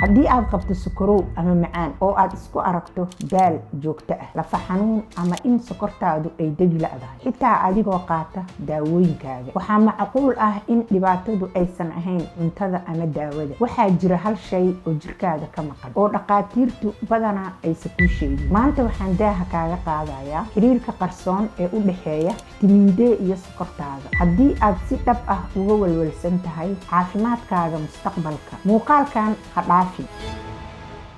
haddii aad qabto sokorow ama macaan oo aad isku aragto daal joogto ah, lafa xanuun ama in sokortaadu ay degi la'dahay xitaa adigoo qaata daawooyinkaaga, waxaa macquul ah in dhibaatadu aysan ahayn cuntada ama daawada. waxaa jira hal shay oo jirkaaga ka maqan oo dhaqaatiirtu badanaa aysan kuu sheegin. maanta waxaan daaha kaaga qaadayaa xiriirka qarsoon ee u dhexeeya fitamiin D iyo sokortaada. haddii aad si dhab ah uga walwalsan tahay caafimaadkaaga mustaqbalka, muuqaalkan ha dhaafin.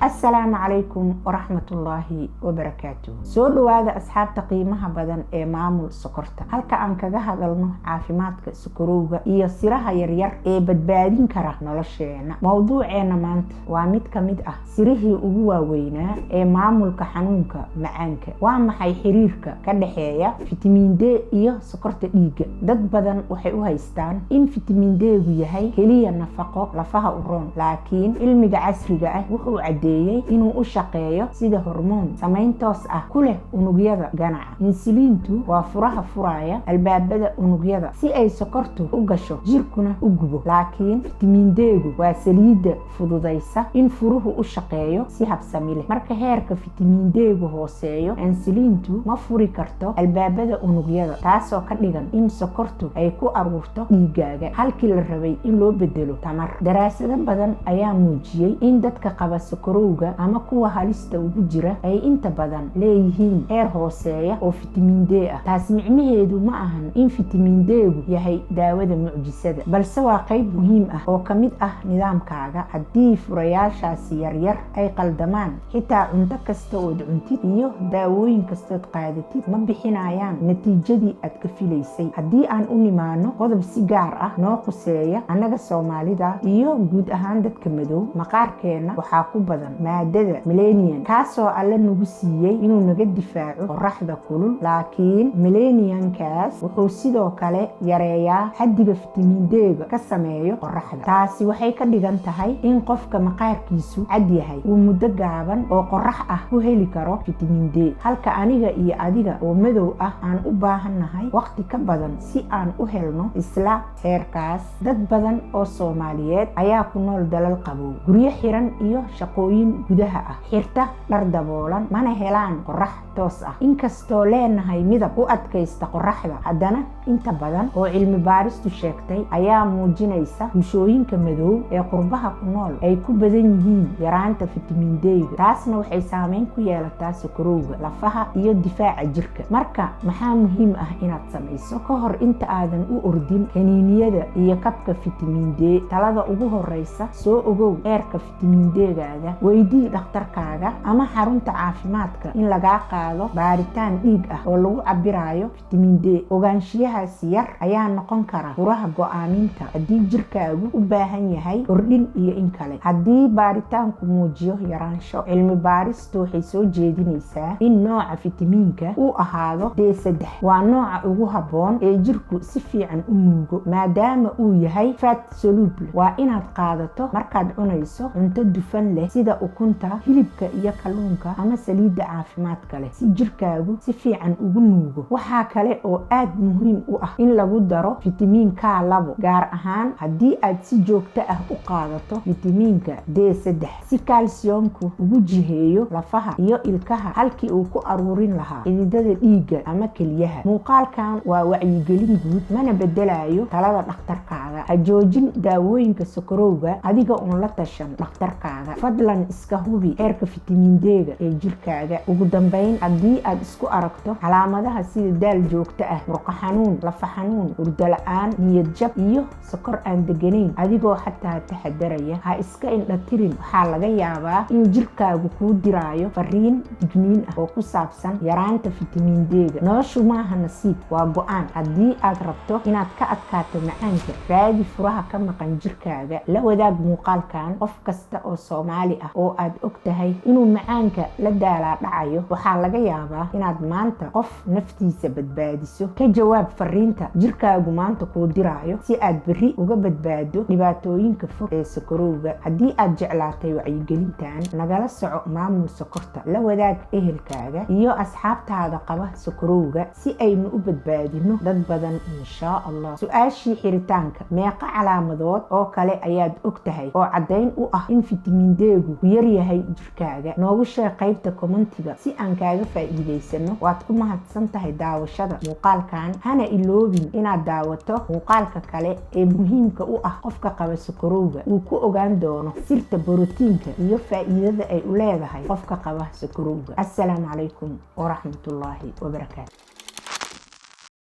السلام عليكم ورحمة الله وبركاته. soo dhawaada asxaabta qiimaha badan ee maamul sokorta. halka aan kaga hadalno caafimaadka sokorowga iyo siraha yaryar ee badbaadin kara nolosheena. mowduuceena maanta waa mid ka mid ah sirihii ugu waaweynaa ee maamulka xanuunka macaanka. waa maxay xiriirka ka dhexeeya fitamiin D iyo sokorta dhiigga? dad badan waxay u haystaan in fitamiin D-gu yahay keliya nafaqo lafaha u roon, laakiin cilmiga casriga ah wuxuu cadeeyay inuu u shaqeeyo sida hormoon samayn toos ah ku leh unugyada ganaca. insuliintu waa furaha furaya albaabada unugyada si ay sokortu u gasho jirkuna u gubo, laakiin fitamiin D-gu waa saliidda fududaysa in furuhu u shaqeeyo si habsami leh. marka heerka fitamiin D-gu hooseeyo, insuliintu ma furi karto albaabada unugyada, taasoo ka dhigan in sokortu ay ku aruurto dhiigaaga halkii la rabay in loo bedelo tamar. daraasado badan ayaa muujiyey in dadka qaba sokorowga ama kuwa halista ugu jira ay inta badan leeyihiin heer hooseeya oo fitamiin D ah. taas micnaheedu ma ahan in fitamiin D-gu yahay daawada mucjisada, balse waa qayb muhiim ah oo ka mid ah nidaamkaaga. haddii furayaashaasi yaryar ay qaldamaan, xitaa cunto kasta ood cuntid iyo daawooyin kastood qaadatid ma bixinayaan natiijadii aad ka filaysay. haddii aan u nimaano qodob si gaar ah noo quseeya annaga Soomaalida iyo guud ahaan dadka madow, maqaarkeena waxaa ku badan maadada melanium, kaasoo alle nagu siiyey inuu naga difaaco qorraxda kulul. laakiin melaniumkaas wuxuu sidoo kale yareeyaa xaddiga fitamiin D-ga ka sameeyo qorraxda. taasi waxay ka dhigan tahay in qofka maqaarkiisu cad yahay uu muddo gaaban oo qorrax ah ku heli karo fitamiin D, halka aniga iyo adiga oo madow ah aan u baahannahay waqti ka badan si aan u helno isla heerkaas. dad badan oo Soomaaliyeed ayaa ku nool dalal qabow, guryo xiran iyo shaqooyin gudaha ah, xirta dhar daboolan, mana helaan qorrax toos ah. inkastoo leenahay midab u adkaysta qorraxda, haddana inta badan oo cilmi baaristu sheegtay ayaa muujinaysa bulshooyinka madow ee qurbaha ku nool ay ku badan yihiin yaraanta fitamiin D-ga. taasna waxay saameyn ku yeelataa sokorowga, lafaha iyo difaaca jirka. marka maxaa muhiim ah inaad samayso ka hor inta aadan u ordin kaniiniyada iyo kabka fitamiin D? talada ugu horeysa, soo ogow heerka fitamiin D-gaada. weydii dhakhtarkaaga ama xarunta caafimaadka in lagaa qaado baaritaan dhiig ah oo lagu cabirayo fitamiin D. ogaanshiyahaasi yar ayaa noqon kara furaha go'aaminta haddii jirkaagu u baahan yahay kordhin iyo in kale. haddii baaritaanku muujiyo yaraansho, cilmi baaristu waxay soo jeedinaysaa in nooca fitamiinka uu ahaado D3. waa nooca ugu habboon ee jirku si fiican u nuugo, maadaama uu yahay fat soluble. waa inaad qaadato markaad cunayso cunto dufan leh sida ukunta, hilibka iyo kalluunka ama saliidda caafimaadka leh si jirkaagu si fiican ugu nuugo. waxaa kale oo aad muhiim u ah in lagu daro fitamiin K2, gaar ahaan haddii aad si joogto ah u qaadato fitamiinka D3 si kalsiyumku ugu jiheeyo lafaha iyo ilkaha halkii uu ku aruurin lahaa xididada dhiigga ama kelyaha. muuqaalkan waa wacyigelin guud, mana bedelayo talada dhakhtarkaaga. ha joojin daawooyinka sokorowga adiga uun la tashan dhakhtarkaaga. fadlan iska hubi heerka fitamiin D-ga ee jirkaaga. ugu dambeyn, haddii aad isku aragto calaamadaha sida daal joogto ah, murqo xanuun, lafa xanuun, hurdo la'aan, niyad jab iyo sokor aan deganayn, adigoo xataa taxadaraya, ha iska indhatirin. waxaa laga yaabaa in jirkaagu kuu diraayo fariin digniin ah oo ku saabsan yaraanta fitamiin D-ga. noloshu maaha nasiib, waa go'aan. haddii aad rabto inaad ka adkaato macaanka, raadi furaha ka maqan jirkaaga. la wadaag muuqaalkan qof kasta oo Soomaali ah oo aad ogtahay inuu macaanka la daalaa dhacayo, waxaa laga yaabaa inaad maanta qof naftiisa badbaadiso. ka jawaab fariinta jirkaagu maanta kuu diraayo si aad berri uga badbaado dhibaatooyinka fog ee sokorowga. haddii aad jeclaatay wacyigelintan, nagala soco Maamul Sokorta, la wadaag ehelkaaga iyo asxaabtaada qaba sokorowga si aynu u badbaadino dad badan insha Allah. su-aashii xiritaanka: meeqa calaamadood oo kale ayaad ogtahay oo caddayn u ah in fitamiin D-gu ku yar yahay jirkaaga? noogu sheeg qaybta kommentiga si aan kaaga faa'iidaysano. waad ku mahadsan tahay daawashada muuqaalkan. hana iloobin inaad daawato muuqaalka kale ee muhiimka u ah qofka qaba sokorowga, uu ku ogaan doono sirta borotiinka iyo faa'iidada ay u leedahay qofka qaba sokorowga. assalaamu calaykum waraxmatullaahi wabarakaatu.